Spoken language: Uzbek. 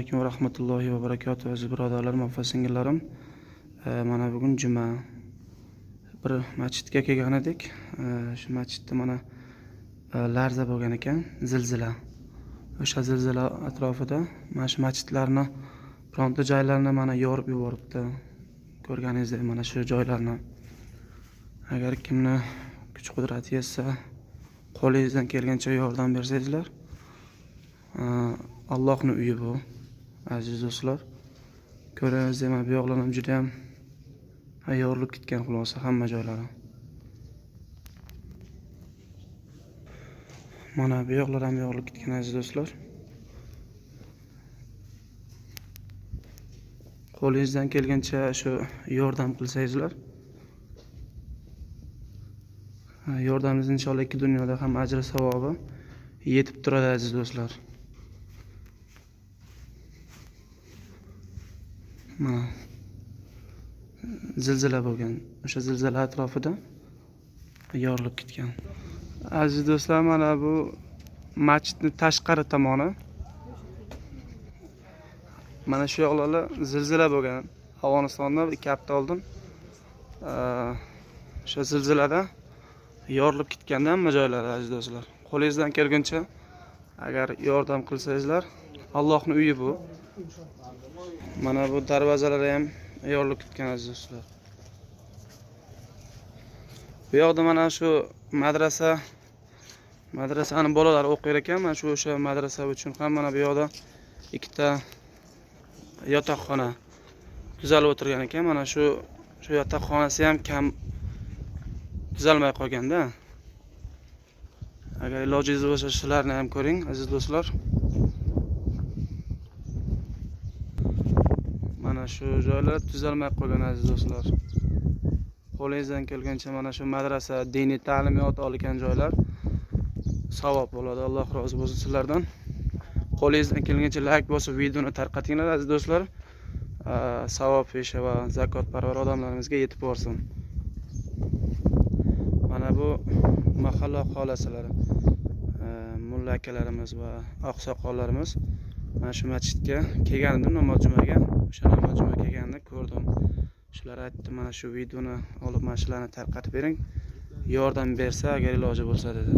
alaykum va rahmatullohi va barakatuh aziz birodarlar, muhsin-singillarim. Mana bugun juma. Bir masjidga kelgan edik. Shu masjidda mana larza bo'lgan ekan, zilzila. O'sha zilzila atrofida mana shu masjidlarni bironta joylarini mana yorib yuboribdi. Ko'rganingizdek mana shu joylarni. Agar kimni kuch-qudrati yetsa, qo'lingizdan kelgancha yordam bersangizlar, Allohning uyi bu, aziz do'stlar. Ko'ringizdek, mana bu yoqlar ham juda ham yorilib ketgan, xulosa hamma joylari. Mana bu yoqlar ham yorilib ketgan, aziz do'stlar. Qo'lingizdan kelgancha shu yordam qilsangizlar, yordamingiz inshaalloh ikki dunyoda ham ajri savobi yetib turadi, aziz do'stlar. Mana zilzila bo'lgan. O'sha zilzila atrofida yorilib ketgan. Aziz do'stlar, mana bu masjidning tashqari tomoni. Mana shu yoqlarda zilzila bo'lgan. Afg'onistonda 2 hafta oldin o'sha zilzilada yorilib ketganda hamma joylari, aziz do'stlar. Qo'lingizdan kelguncha agar yordam qilsangizlar, Allohning uyi bu. Mana bu darvozalari ham yorilib ketgan, aziz do'stlar. Bu yoqda mana shu madrasani bolalar o'qir ekan. Mana shu o'sha madrasa uchun ham mana bu yoqda ikkita yotoqxona tuzalib o'tirgan ekan. Mana shu yotoqxonasi ham kam tuzalmay qolganda. Agar ilojingiz bo'lsa, shularni ham ko'ring, aziz do'stlar. Mana shu joylar tuzalmay qolgan, aziz do'stlar. Qo'lingizdan kelgancha mana shu madrasa, diniy ta'limot olgan joylar savob bo'ladi. Alloh rozi bo'lsin sizlardan. Qo'lingizdan kelgancha like bosib videoni tarqatinglar, aziz do'stlar. Savob pesha va zakotparvar odamlarimizga yetib borsin. Mana bu mahalla xolasalari, mulla akalarimiz va oqsoqollarimiz mana shu masjidga kelgandim namoz jumaga. O'sha namoz jumaga kelganda ko'rdim. Shular aytdi, mana shu videoni olib mana shularni tarqatib bering. Yordam bersa, agar iloji bo'lsa dedi.